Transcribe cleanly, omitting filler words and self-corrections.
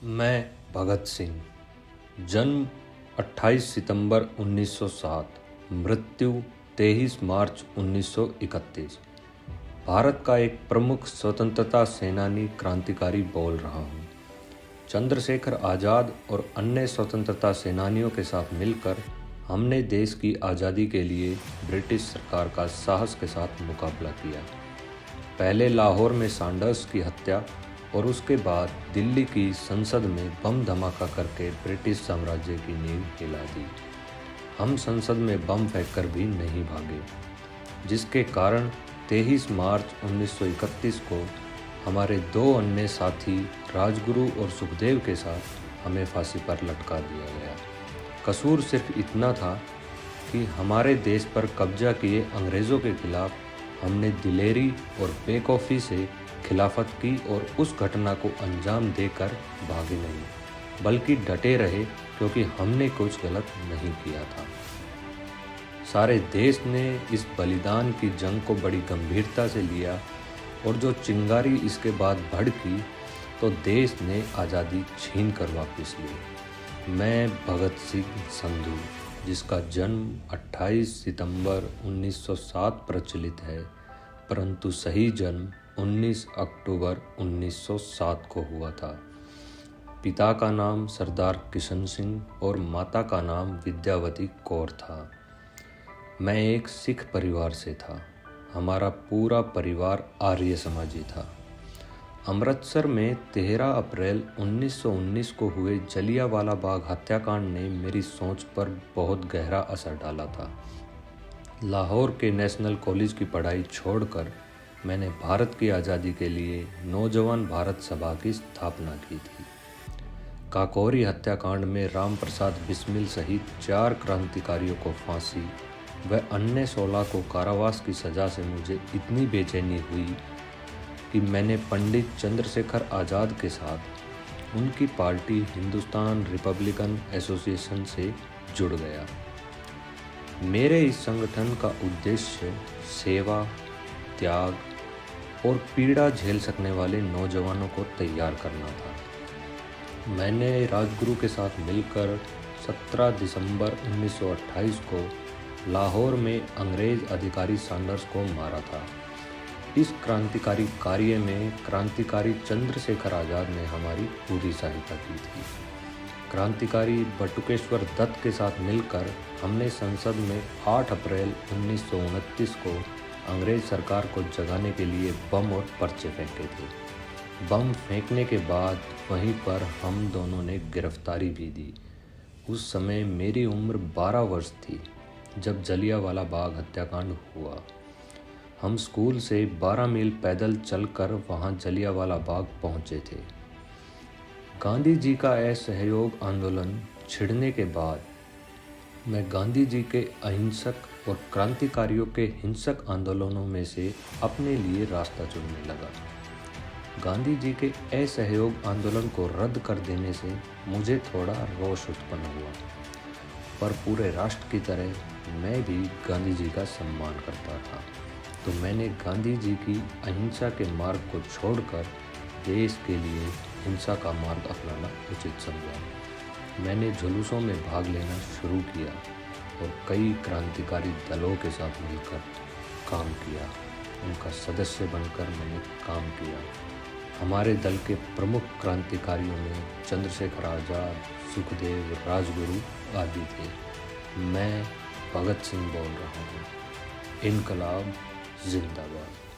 मैं भगत सिंह। जन्म 28 सितंबर 1907, मृत्यु 23 मार्च 1931। भारत का एक प्रमुख स्वतंत्रता सेनानी क्रांतिकारी बोल रहा हूँ। चंद्रशेखर आज़ाद और अन्य स्वतंत्रता सेनानियों के साथ मिलकर हमने देश की आज़ादी के लिए ब्रिटिश सरकार का साहस के साथ मुकाबला किया। पहले लाहौर में सैंडर्स की हत्या और उसके बाद दिल्ली की संसद में बम धमाका करके ब्रिटिश साम्राज्य की नींव हिला दी। हम संसद में बम फेंककर भी नहीं भागे, जिसके कारण 23 मार्च 1931 को हमारे दो अन्य साथी राजगुरु और सुखदेव के साथ हमें फांसी पर लटका दिया गया। कसूर सिर्फ इतना था कि हमारे देश पर कब्जा किए अंग्रेज़ों के खिलाफ हमने दिलेरी और बेखौफी से खिलाफत की और उस घटना को अंजाम देकर भागे नहीं, बल्कि डटे रहे, क्योंकि हमने कुछ गलत नहीं किया था। सारे देश ने इस बलिदान की जंग को बड़ी गंभीरता से लिया और जो चिंगारी इसके बाद भड़की तो देश ने आज़ादी छीन कर वापस ली। मैं भगत सिंह संधू, जिसका जन्म 28 सितंबर 1907 प्रचलित है, परंतु सही जन्म 19 अक्टूबर 1907 को हुआ था। पिता का नाम सरदार किशन सिंह और माता का नाम विद्यावती कौर था। मैं एक सिख परिवार से था। हमारा पूरा परिवार आर्य समाजी था। अमृतसर में 13 अप्रैल 1919 को हुए जलियांवाला बाग हत्याकांड ने मेरी सोच पर बहुत गहरा असर डाला था। लाहौर के नेशनल कॉलेज की पढ़ाई छोड़कर मैंने भारत की आज़ादी के लिए नौजवान भारत सभा की स्थापना की थी। काकोरी हत्याकांड में राम प्रसाद बिस्मिल सहित 4 क्रांतिकारियों को फांसी व अन्य 16 को कारावास की सज़ा से मुझे इतनी बेचैनी हुई कि मैंने पंडित चंद्रशेखर आज़ाद के साथ उनकी पार्टी हिंदुस्तान रिपब्लिकन एसोसिएशन से जुड़ गया। मेरे इस संगठन का उद्देश्य सेवा, त्याग और पीड़ा झेल सकने वाले नौजवानों को तैयार करना था। मैंने राजगुरु के साथ मिलकर 17 दिसंबर 1928 को लाहौर में अंग्रेज़ अधिकारी सैंडर्स को मारा था। इस क्रांतिकारी कार्य में क्रांतिकारी चंद्रशेखर आज़ाद ने हमारी पूरी सहायता की थी। क्रांतिकारी बटुकेश्वर दत्त के साथ मिलकर हमने संसद में 8 अप्रैल 1929 को अंग्रेज़ सरकार को जगाने के लिए बम और पर्चे फेंके थे। बम फेंकने के बाद वहीं पर हम दोनों ने गिरफ्तारी भी दी। उस समय मेरी उम्र 12 वर्ष थी जब जलियांवाला बाग हत्याकांड हुआ। हम स्कूल से 12 मील पैदल चलकर वहां जलियांवाला बाग पहुंचे थे। गांधी जी का असहयोग आंदोलन छिड़ने के बाद मैं गांधी जी के अहिंसक और क्रांतिकारियों के हिंसक आंदोलनों में से अपने लिए रास्ता चुनने लगा। गांधी जी के असहयोग आंदोलन को रद्द कर देने से मुझे थोड़ा रोष उत्पन्न हुआ, पर पूरे राष्ट्र की तरह मैं भी गांधी जी का सम्मान करता था, तो मैंने गांधी जी की अहिंसा के मार्ग को छोड़कर देश के लिए हिंसा का मार्ग अपनाना उचित समझा। मैंने जुलूसों में भाग लेना शुरू किया और कई क्रांतिकारी दलों के साथ मिलकर काम किया। उनका सदस्य बनकर मैंने काम किया। हमारे दल के प्रमुख क्रांतिकारियों में चंद्रशेखर आज़ाद, सुखदेव, राजगुरु आदि थे। मैं भगत सिंह बोल रहा हूँ। इनकलाब जिंदाबाद।